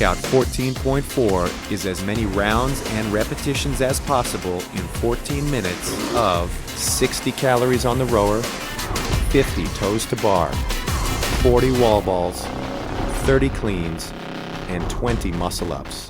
Workout 14.4 is as many rounds and repetitions as possible in 14 minutes of 60 calories on the rower, 50 toes to bar, 40 wall balls, 30 cleans, and 20 muscle-ups.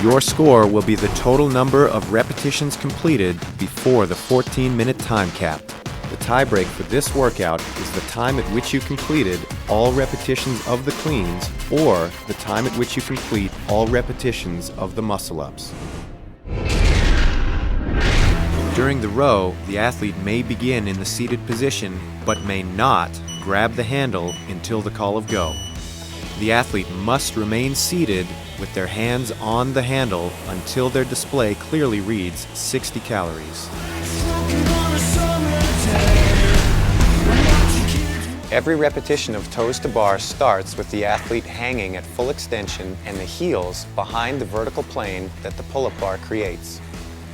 Your score will be the total number of repetitions completed before the 14-minute time cap. The tiebreak for this workout is the time at which you completed all repetitions of the cleans or the time at which you complete all repetitions of the muscle-ups. During the row, the athlete may begin in the seated position but may not grab the handle until the call of go. The athlete must remain seated with their hands on the handle until their display clearly reads 60 calories. Every repetition of toes to bar starts with the athlete hanging at full extension and the heels behind the vertical plane that the pull-up bar creates.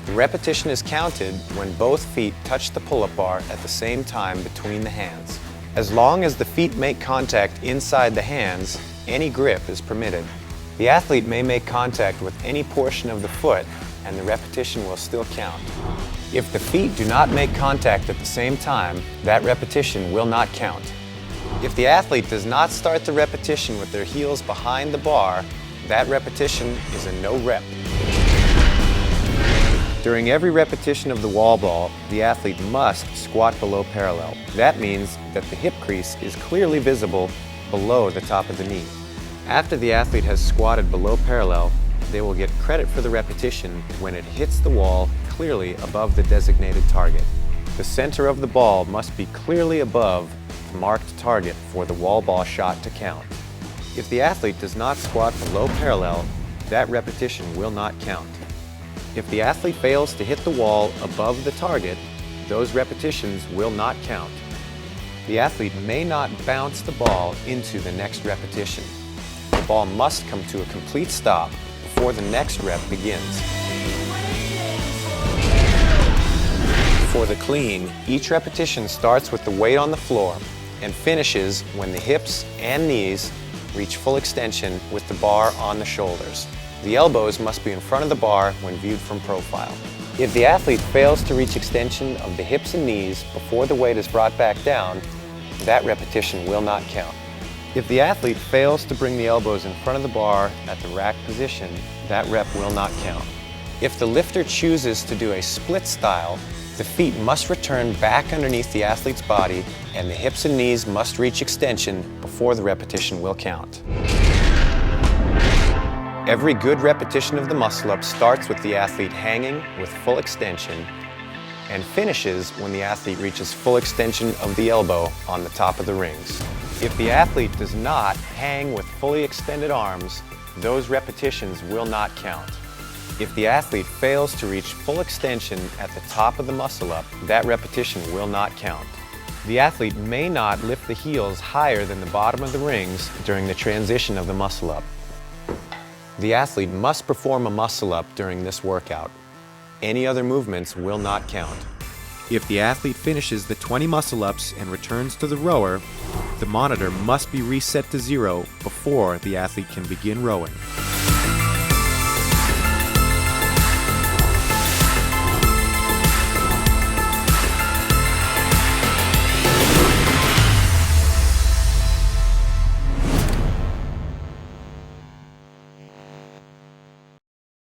The repetition is counted when both feet touch the pull-up bar at the same time between the hands. As long as the feet make contact inside the hands, any grip is permitted. The athlete may make contact with any portion of the foot and the repetition will still count. If the feet do not make contact at the same time, that repetition will not count. If the athlete does not start the repetition with their heels behind the bar, that repetition is a no rep. During every repetition of the wall ball, the athlete must squat below parallel. That means that the hip crease is clearly visible below the top of the knee. After the athlete has squatted below parallel, they will get credit for the repetition when it hits the wall clearly above the designated target. The center of the ball must be clearly above the marked target for the wall ball shot to count. If the athlete does not squat below parallel, that repetition will not count. If the athlete fails to hit the wall above the target, those repetitions will not count. The athlete may not bounce the ball into the next repetition. The ball must come to a complete stop before the next rep begins. For the clean, each repetition starts with the weight on the floor and finishes when the hips and knees reach full extension with the bar on the shoulders. The elbows must be in front of the bar when viewed from profile. If the athlete fails to reach extension of the hips and knees before the weight is brought back down, that repetition will not count. If the athlete fails to bring the elbows in front of the bar at the rack position, that rep will not count. If the lifter chooses to do a split style, the feet must return back underneath the athlete's body and the hips and knees must reach extension before the repetition will count. Every good repetition of the muscle-up starts with the athlete hanging with full extension and finishes when the athlete reaches full extension of the elbow on the top of the rings. If the athlete does not hang with fully extended arms, those repetitions will not count. If the athlete fails to reach full extension at the top of the muscle-up, that repetition will not count. The athlete may not lift the heels higher than the bottom of the rings during the transition of the muscle-up. The athlete must perform a muscle-up during this workout. Any other movements will not count. If the athlete finishes the 20 muscle-ups and returns to the rower, the monitor must be reset to 0 before the athlete can begin rowing.